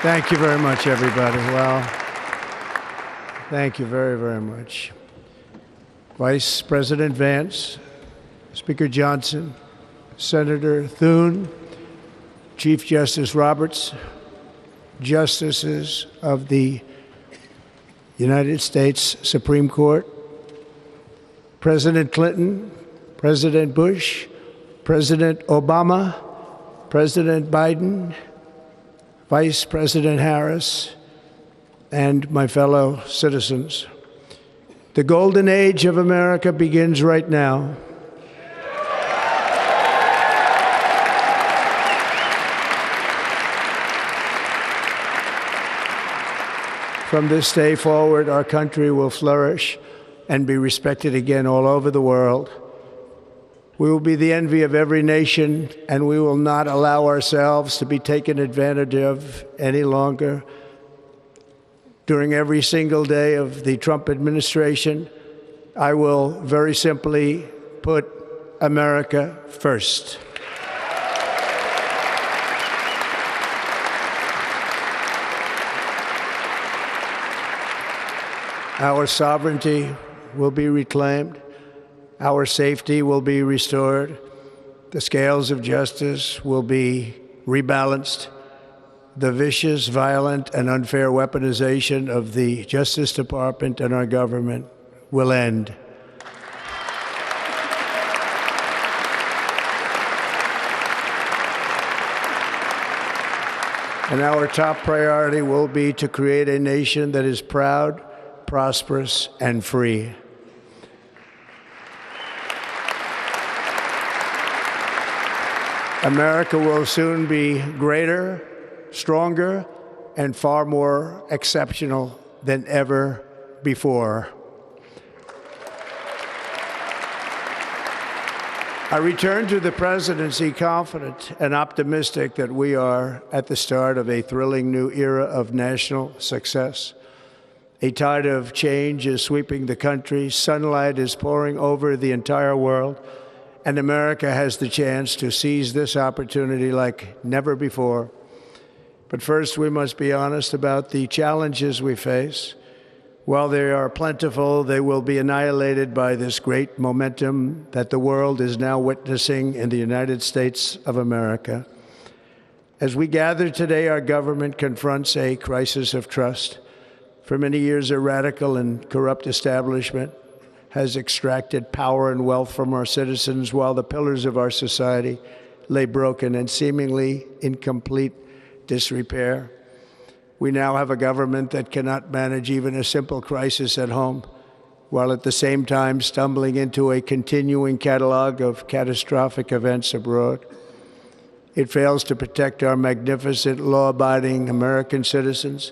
Thank you very much, everybody. Well, thank you very, very much. Vice President Vance, Speaker Johnson, Senator Thune, Chief Justice Roberts, Justices of the United States Supreme Court, President Clinton, President Bush, President Obama, President Biden, Vice President Harris, and my fellow citizens. The golden age of America begins right now. From this day forward, our country will flourish and be respected again all over the world. We will be the envy of every nation, and we will not allow ourselves to be taken advantage of any longer. During every single day of the Trump administration, I will very simply put America first. Our sovereignty will be reclaimed. Our safety will be restored. The scales of justice will be rebalanced. The vicious, violent, and unfair weaponization of the Justice Department and our government will end. And our top priority will be to create a nation that is proud, prosperous, and free. America will soon be greater, stronger, and far more exceptional than ever before. I return to the presidency confident and optimistic that we are at the start of a thrilling new era of national success. A tide of change is sweeping the country. Sunlight is pouring over the entire world. And America has the chance to seize this opportunity like never before. But first, we must be honest about the challenges we face. While they are plentiful, they will be annihilated by this great momentum that the world is now witnessing in the United States of America. As we gather today, our government confronts a crisis of trust. For many years, a radical and corrupt establishment has extracted power and wealth from our citizens while the pillars of our society lay broken and seemingly in complete disrepair. We now have a government that cannot manage even a simple crisis at home, while at the same time stumbling into a continuing catalog of catastrophic events abroad. It fails to protect our magnificent, law-abiding American citizens,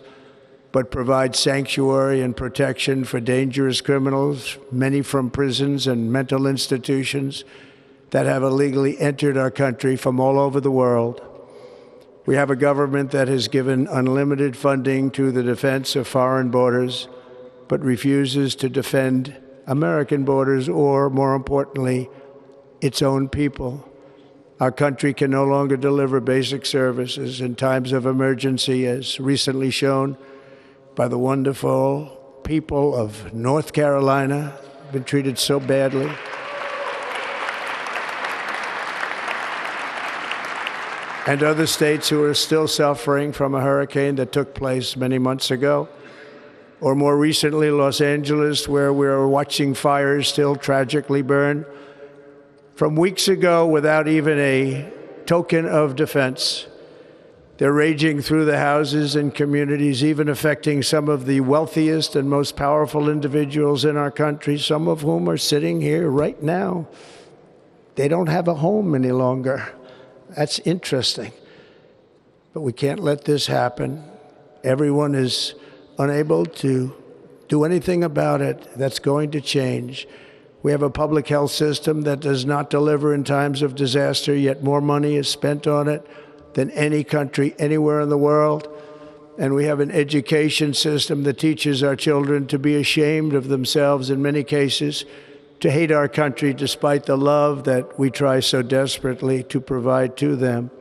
but provides sanctuary and protection for dangerous criminals, many from prisons and mental institutions that have illegally entered our country from all over the world. We have a government that has given unlimited funding to the defense of foreign borders, but refuses to defend American borders or, more importantly, its own people. Our country can no longer deliver basic services in times of emergency, as recently shown by the wonderful people of North Carolina, been treated so badly. And other states who are still suffering from a hurricane that took place many months ago. Or more recently, Los Angeles, where we're watching fires still tragically burn from weeks ago without even a token of defense. They're raging through the houses and communities, even affecting some of the wealthiest and most powerful individuals in our country, some of whom are sitting here right now. They don't have a home any longer. That's interesting. But we can't let this happen. Everyone is unable to do anything about it. That's going to change. We have a public health system that does not deliver in times of disaster, yet more money is spent on it than any country anywhere in the world. And we have an education system that teaches our children to be ashamed of themselves in many cases, to hate our country despite the love that we try so desperately to provide to them.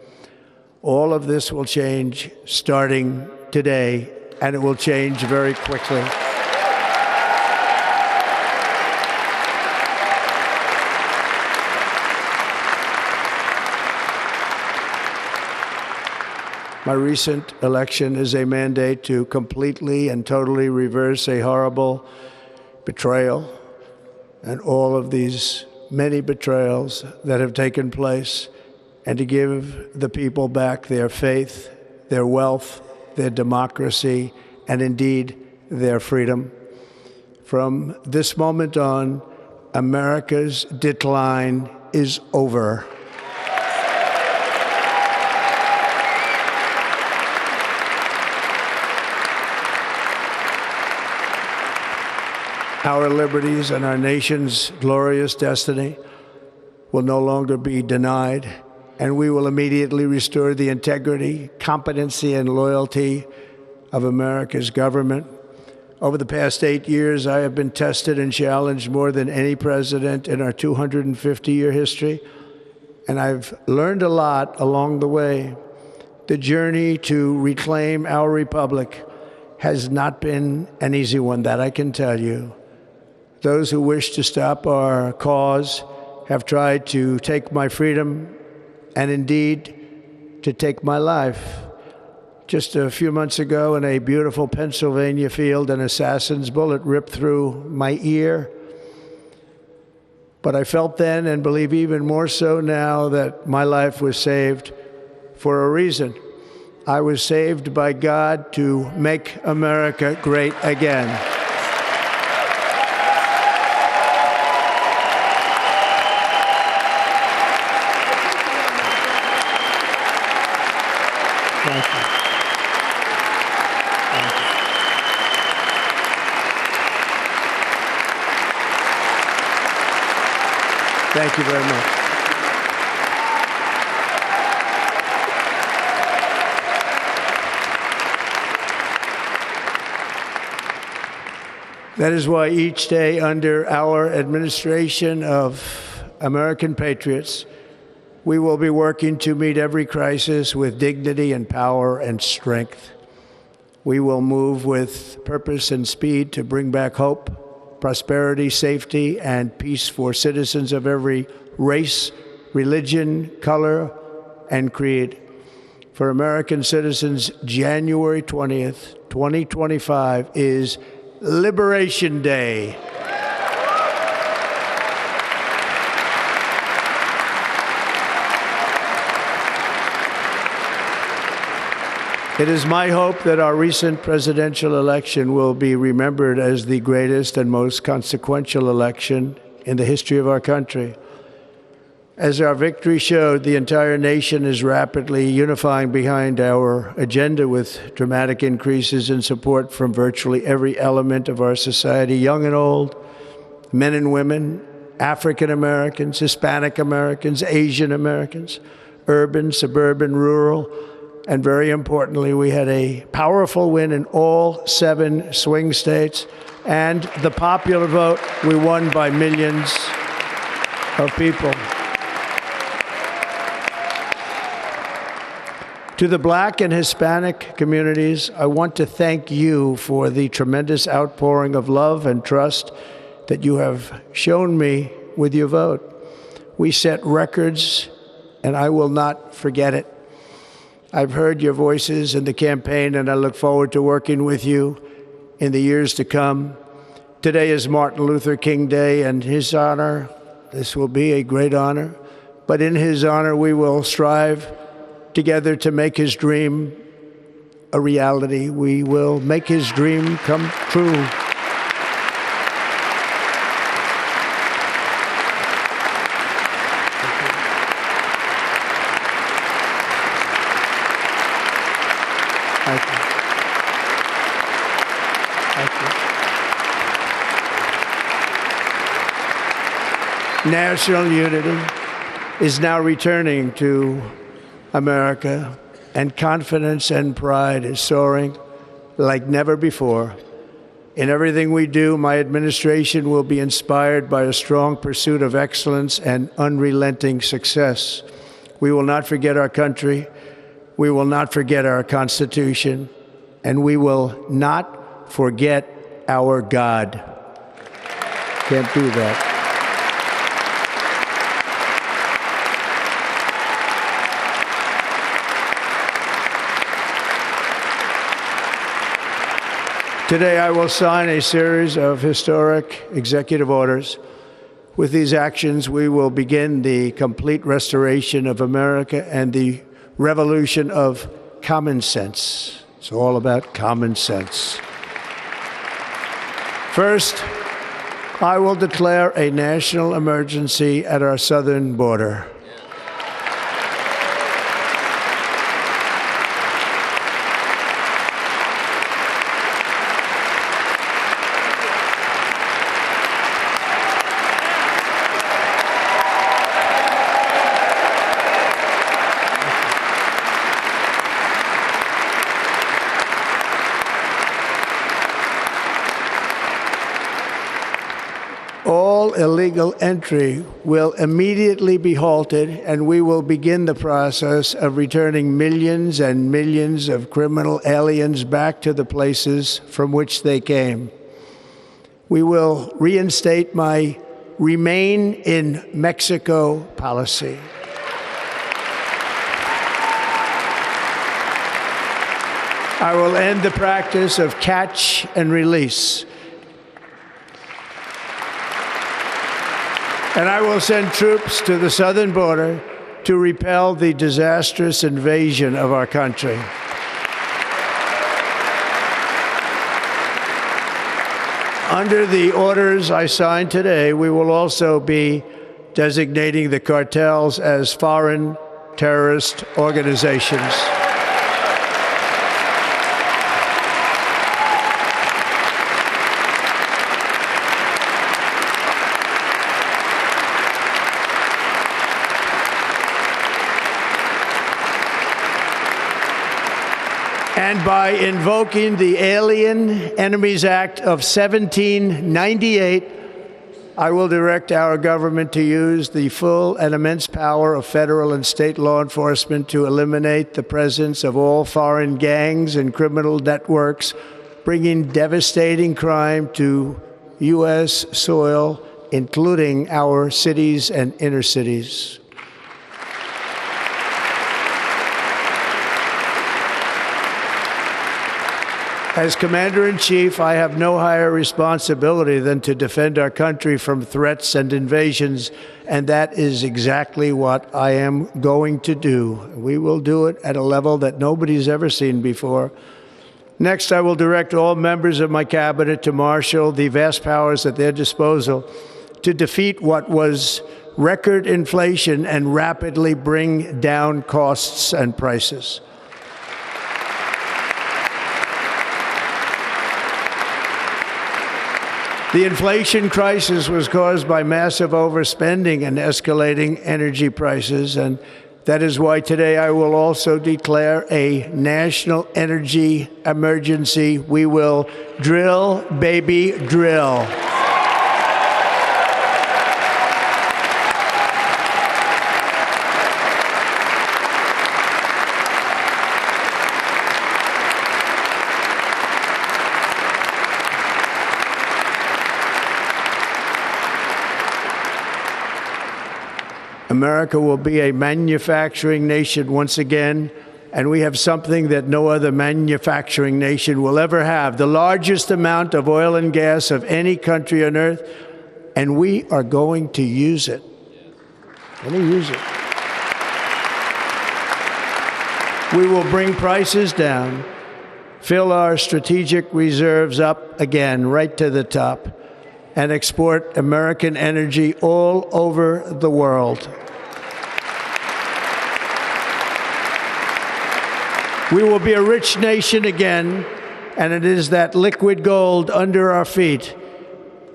All of this will change starting today, and it will change very quickly. My recent election is a mandate to completely and totally reverse a horrible betrayal and all of these many betrayals that have taken place, and to give the people back their faith, their wealth, their democracy, and indeed their freedom. From this moment on, America's decline is over. Our liberties and our nation's glorious destiny will no longer be denied, and we will immediately restore the integrity, competency, and loyalty of America's government. Over the past 8 years, I have been tested and challenged more than any president in our 250-year history, and I've learned a lot along the way. The journey to reclaim our republic has not been an easy one, that I can tell you. Those who wish to stop our cause have tried to take my freedom and indeed to take my life. Just a few months ago in a beautiful Pennsylvania field, an assassin's bullet ripped through my ear. But I felt then, and believe even more so now, that my life was saved for a reason. I was saved by God to make America great again. Thank you. Thank you. Thank you very much. That is why each day under our administration of American patriots, we will be working to meet every crisis with dignity and power and strength. We will move with purpose and speed to bring back hope, prosperity, safety, and peace for citizens of every race, religion, color, and creed. For American citizens, January 20th, 2025 is Liberation Day. It is my hope that our recent presidential election will be remembered as the greatest and most consequential election in the history of our country. As our victory showed, the entire nation is rapidly unifying behind our agenda with dramatic increases in support from virtually every element of our society, young and old, men and women, African Americans, Hispanic Americans, Asian Americans, urban, suburban, rural. And very importantly, we had a powerful win in all 7 swing states. And the popular vote, we won by millions of people. To the Black and Hispanic communities, I want to thank you for the tremendous outpouring of love and trust that you have shown me with your vote. We set records, and I will not forget it. I've heard your voices in the campaign, and I look forward to working with you in the years to come. Today is Martin Luther King Day, and his honor, this will be a great honor, but in his honor we will strive together to make his dream a reality. We will make his dream come true. Thank you. Thank you. National unity is now returning to America, and confidence and pride is soaring like never before. In everything we do, my administration will be inspired by a strong pursuit of excellence and unrelenting success. We will not forget our country. We will not forget our Constitution, and we will not forget our God. Can't do that. Today, I will sign a series of historic executive orders. With these actions, we will begin the complete restoration of America and the revolution of common sense. It's all about common sense. First, I will declare a national emergency at our southern border. All illegal entry will immediately be halted, and we will begin the process of returning millions and millions of criminal aliens back to the places from which they came. We will reinstate my Remain in Mexico policy. I will end the practice of catch and release. And I will send troops to the southern border to repel the disastrous invasion of our country. Under the orders I signed today, we will also be designating the cartels as foreign terrorist organizations. And by invoking the Alien Enemies Act of 1798, I will direct our government to use the full and immense power of federal and state law enforcement to eliminate the presence of all foreign gangs and criminal networks, bringing devastating crime to U.S. soil, including our cities and inner cities. As Commander-in-Chief, I have no higher responsibility than to defend our country from threats and invasions, and that is exactly what I am going to do. We will do it at a level that nobody's ever seen before. Next, I will direct all members of my cabinet to marshal the vast powers at their disposal to defeat what was record inflation and rapidly bring down costs and prices. The inflation crisis was caused by massive overspending and escalating energy prices, and that is why today I will also declare a national energy emergency. We will drill, baby, drill. America will be a manufacturing nation once again, and we have something that no other manufacturing nation will ever have, the largest amount of oil and gas of any country on earth, and we are going to use it. Let me use it. We will bring prices down, fill our strategic reserves up again, right to the top, and export American energy all over the world. We will be a rich nation again, and it is that liquid gold under our feet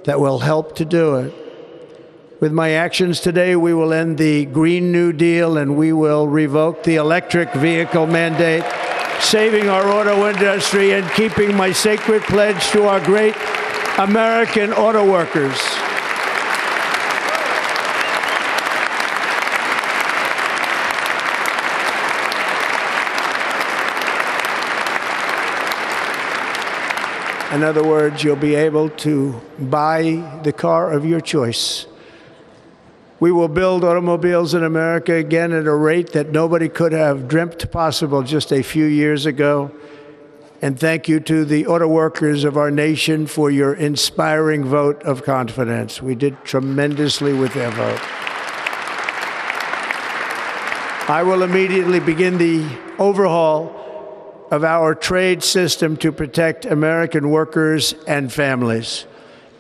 that will help to do it. With my actions today, we will end the Green New Deal, and we will revoke the electric vehicle mandate, saving our auto industry and keeping my sacred pledge to our great American auto workers. In other words, you'll be able to buy the car of your choice. We will build automobiles in America again at a rate that nobody could have dreamt possible just a few years ago. And thank you to the auto workers of our nation for your inspiring vote of confidence. We did tremendously with their vote. I will immediately begin the overhaul of our trade system to protect American workers and families.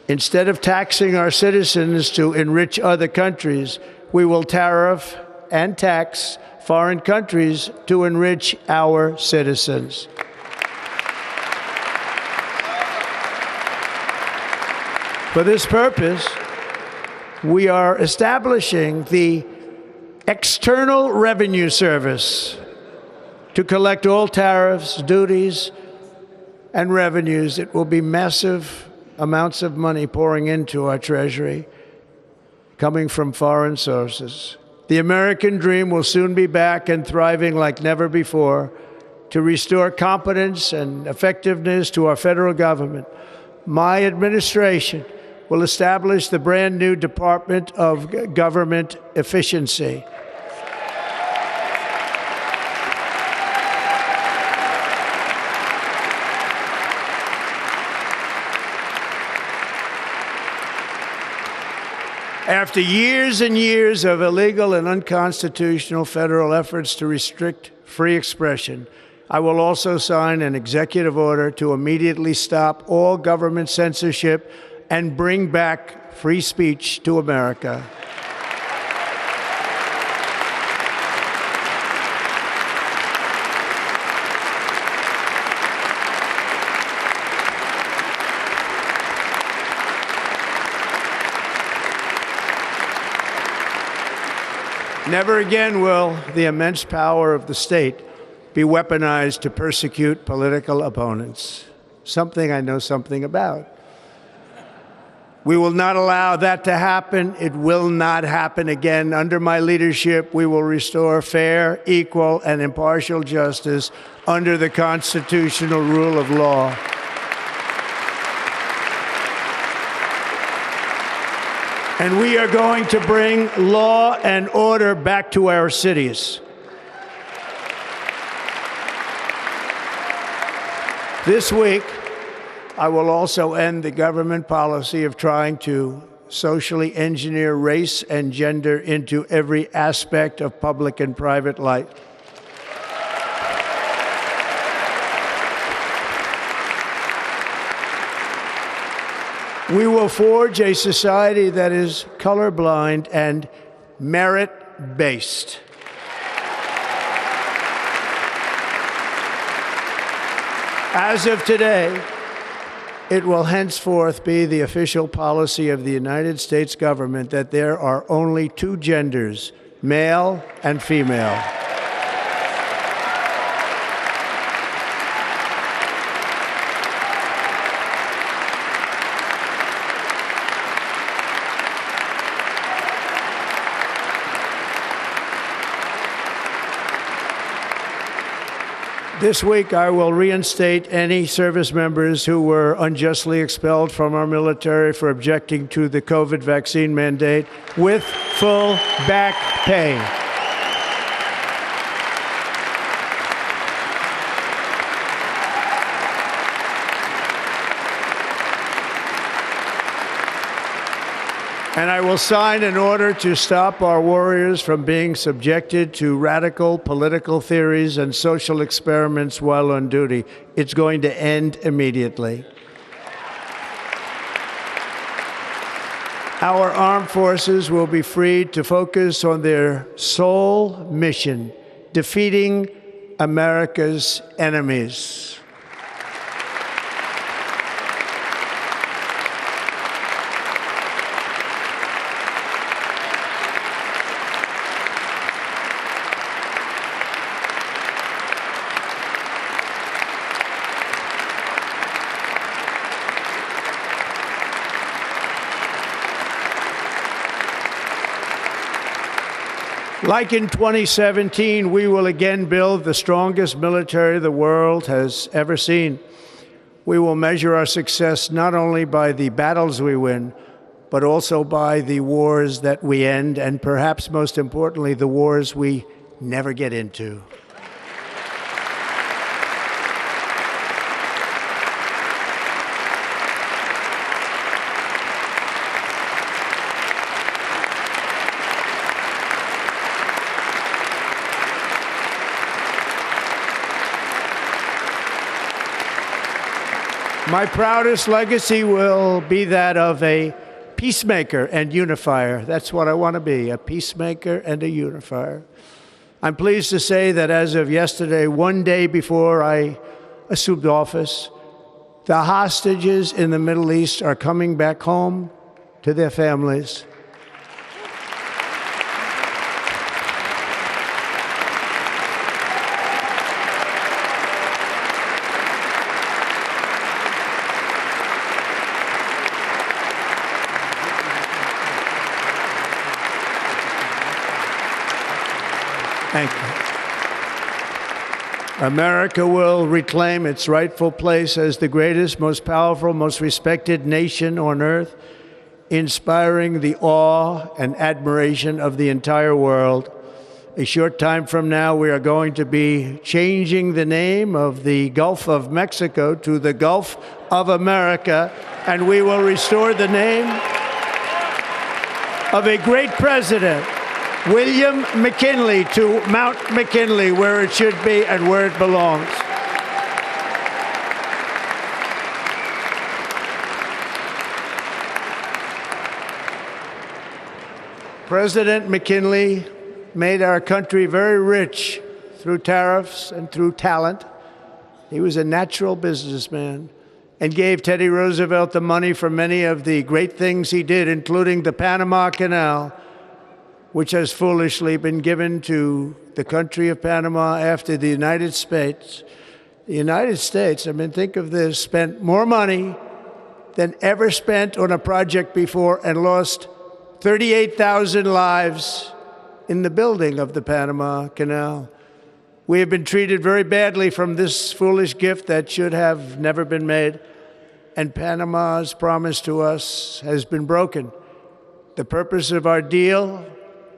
Instead of taxing our citizens to enrich other countries, we will tariff and tax foreign countries to enrich our citizens. For this purpose, we are establishing the External Revenue Service to collect all tariffs, duties, and revenues. It will be massive amounts of money pouring into our Treasury, coming from foreign sources. The American dream will soon be back and thriving like never before to restore competence and effectiveness to our federal government. My administration will establish the brand new Department of Government Efficiency. After years and years of illegal and unconstitutional federal efforts to restrict free expression, I will also sign an executive order to immediately stop all government censorship and bring back free speech to America. Never again will the immense power of the state be weaponized to persecute political opponents, something I know something about. We will not allow that to happen. It will not happen again. Under my leadership, we will restore fair, equal, and impartial justice under the constitutional rule of law. And we are going to bring law and order back to our cities. This week, I will also end the government policy of trying to socially engineer race and gender into every aspect of public and private life. We will forge a society that is colorblind and merit-based. As of today, it will henceforth be the official policy of the United States government that there are only two genders, male and female. This week, I will reinstate any service members who were unjustly expelled from our military for objecting to the COVID vaccine mandate with full back pay. And I will sign an order to stop our warriors from being subjected to radical political theories and social experiments while on duty. It's going to end immediately. Our armed forces will be freed to focus on their sole mission, defeating America's enemies. Like in 2017, we will again build the strongest military the world has ever seen. We will measure our success not only by the battles we win, but also by the wars that we end, and perhaps most importantly, the wars we never get into. My proudest legacy will be that of a peacemaker and unifier. That's what I want to be, a peacemaker and a unifier. I'm pleased to say that as of yesterday, one day before I assumed office, the hostages in the Middle East are coming back home to their families. Thank you. America will reclaim its rightful place as the greatest, most powerful, most respected nation on earth, inspiring the awe and admiration of the entire world. A short time from now, we are going to be changing the name of the Gulf of Mexico to the Gulf of America, and we will restore the name of a great president, William McKinley, to Mount McKinley, where it should be and where it belongs. President McKinley made our country very rich through tariffs and through talent. He was a natural businessman and gave Teddy Roosevelt the money for many of the great things he did, including the Panama Canal, which has foolishly been given to the country of Panama after the United States. The United States, I mean, think of this, spent more money than ever spent on a project before and lost 38,000 lives in the building of the Panama Canal. We have been treated very badly from this foolish gift that should have never been made, and Panama's promise to us has been broken. The purpose of our deal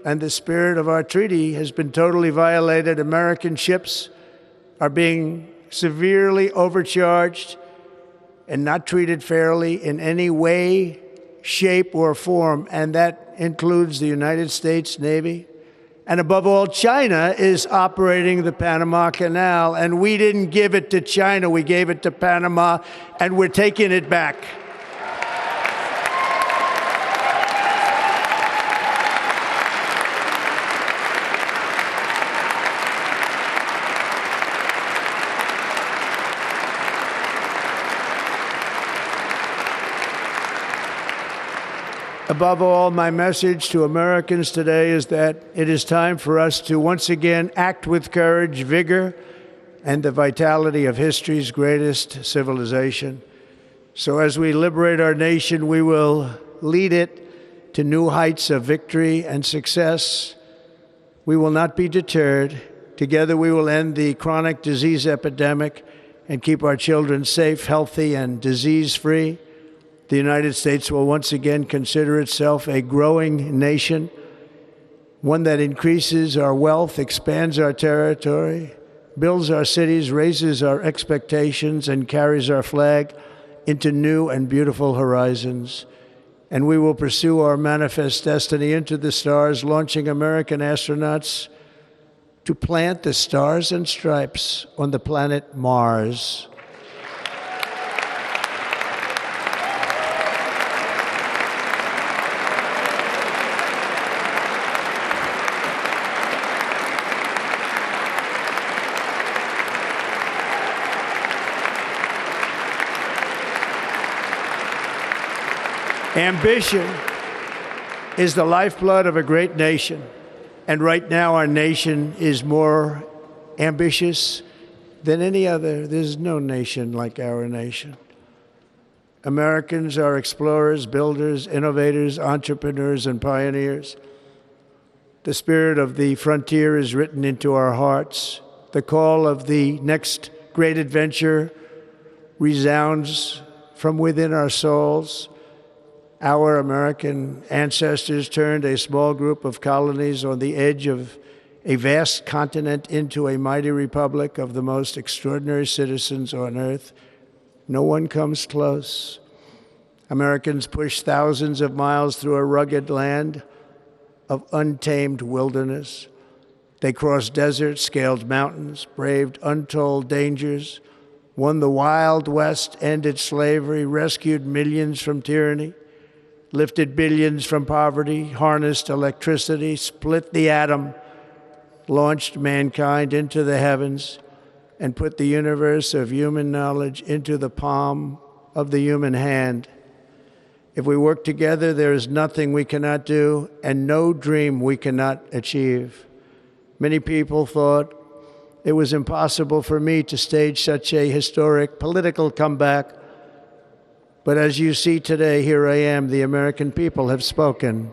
and the spirit of our treaty has been totally violated. American ships are being severely overcharged and not treated fairly in any way, shape, or form, and that includes the United States Navy. And above all, China is operating the Panama Canal, and we didn't give it to China, we gave it to Panama, and we're taking it back. Above all, my message to Americans today is that it is time for us to once again act with courage, vigor, and the vitality of history's greatest civilization. So as we liberate our nation, we will lead it to new heights of victory and success. We will not be deterred. Together we will end the chronic disease epidemic and keep our children safe, healthy, and disease-free. The United States will once again consider itself a growing nation, one that increases our wealth, expands our territory, builds our cities, raises our expectations, and carries our flag into new and beautiful horizons. And we will pursue our manifest destiny into the stars, launching American astronauts to plant the stars and stripes on the planet Mars. Ambition is the lifeblood of a great nation, and right now our nation is more ambitious than any other. There's no nation like our nation. Americans are explorers, builders, innovators, entrepreneurs, and pioneers. The spirit of the frontier is written into our hearts. The call of the next great adventure resounds from within our souls. Our American ancestors turned a small group of colonies on the edge of a vast continent into a mighty republic of the most extraordinary citizens on earth. No one comes close. Americans pushed thousands of miles through a rugged land of untamed wilderness. They crossed deserts, scaled mountains, braved untold dangers, won the Wild West, ended slavery, rescued millions from tyranny, lifted billions from poverty, harnessed electricity, split the atom, launched mankind into the heavens, and put the universe of human knowledge into the palm of the human hand. If we work together, there is nothing we cannot do and no dream we cannot achieve. Many people thought it was impossible for me to stage such a historic political comeback. But as you see today, here I am. The American people have spoken.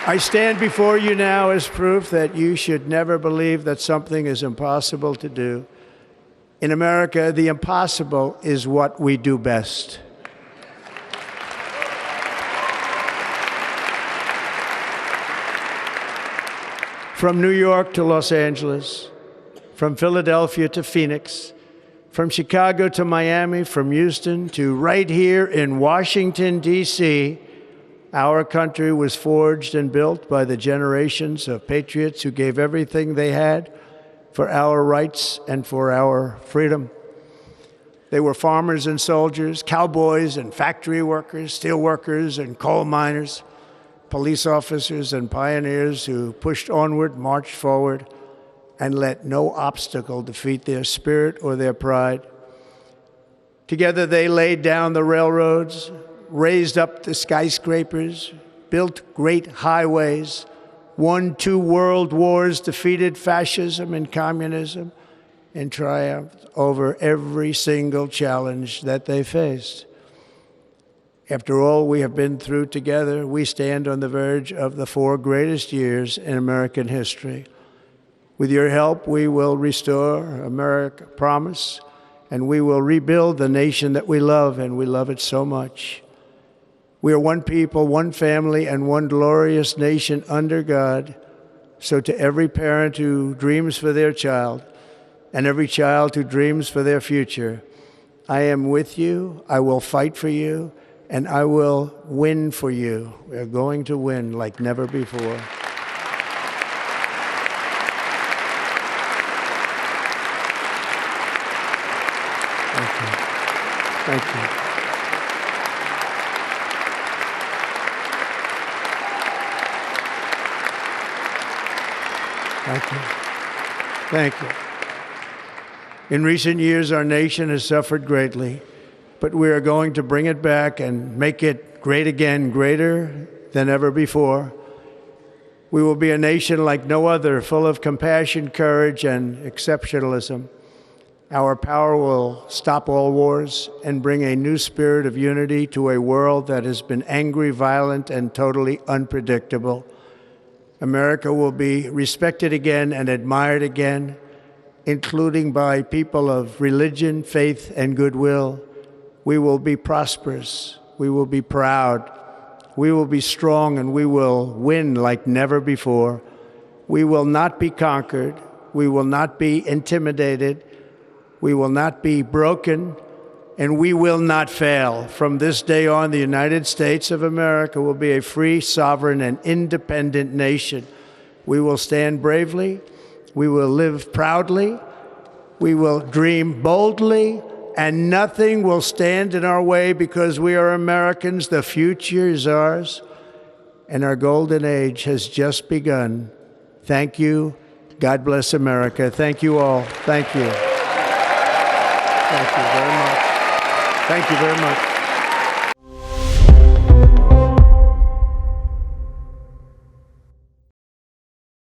I stand before you now as proof that you should never believe that something is impossible to do. In America, the impossible is what we do best. From New York to Los Angeles, from Philadelphia to Phoenix, from Chicago to Miami, from Houston to right here in Washington, D.C., our country was forged and built by the generations of patriots who gave everything they had for our rights and for our freedom. They were farmers and soldiers, cowboys and factory workers, steel workers and coal miners, police officers and pioneers who pushed onward, marched forward, and let no obstacle defeat their spirit or their pride. Together they laid down the railroads, raised up the skyscrapers, built great highways, won 2 world wars, defeated fascism and communism, and triumphed over every single challenge that they faced. After all we have been through together, we stand on the verge of the 4 greatest years in American history. With your help, we will restore America, promise, and we will rebuild the nation that we love, and we love it so much. We are one people, one family, and one glorious nation under God. So to every parent who dreams for their child, and every child who dreams for their future, I am with you, I will fight for you, and I will win for you. We are going to win like never before. Thank you. Thank you. Thank you. Thank you. In recent years, our nation has suffered greatly, but we are going to bring it back and make it great again, greater than ever before. We will be a nation like no other, full of compassion, courage, and exceptionalism. Our power will stop all wars and bring a new spirit of unity to a world that has been angry, violent, and totally unpredictable. America will be respected again and admired again, including by people of religion, faith, and goodwill. We will be prosperous. We will be proud. We will be strong, and we will win like never before. We will not be conquered. We will not be intimidated. We will not be broken, and we will not fail. From this day on, the United States of America will be a free, sovereign, and independent nation. We will stand bravely. We will live proudly. We will dream boldly, and nothing will stand in our way because we are Americans. The future is ours, and our golden age has just begun. Thank you. God bless America. Thank you all. Thank you. Thank you very much. Thank you very much.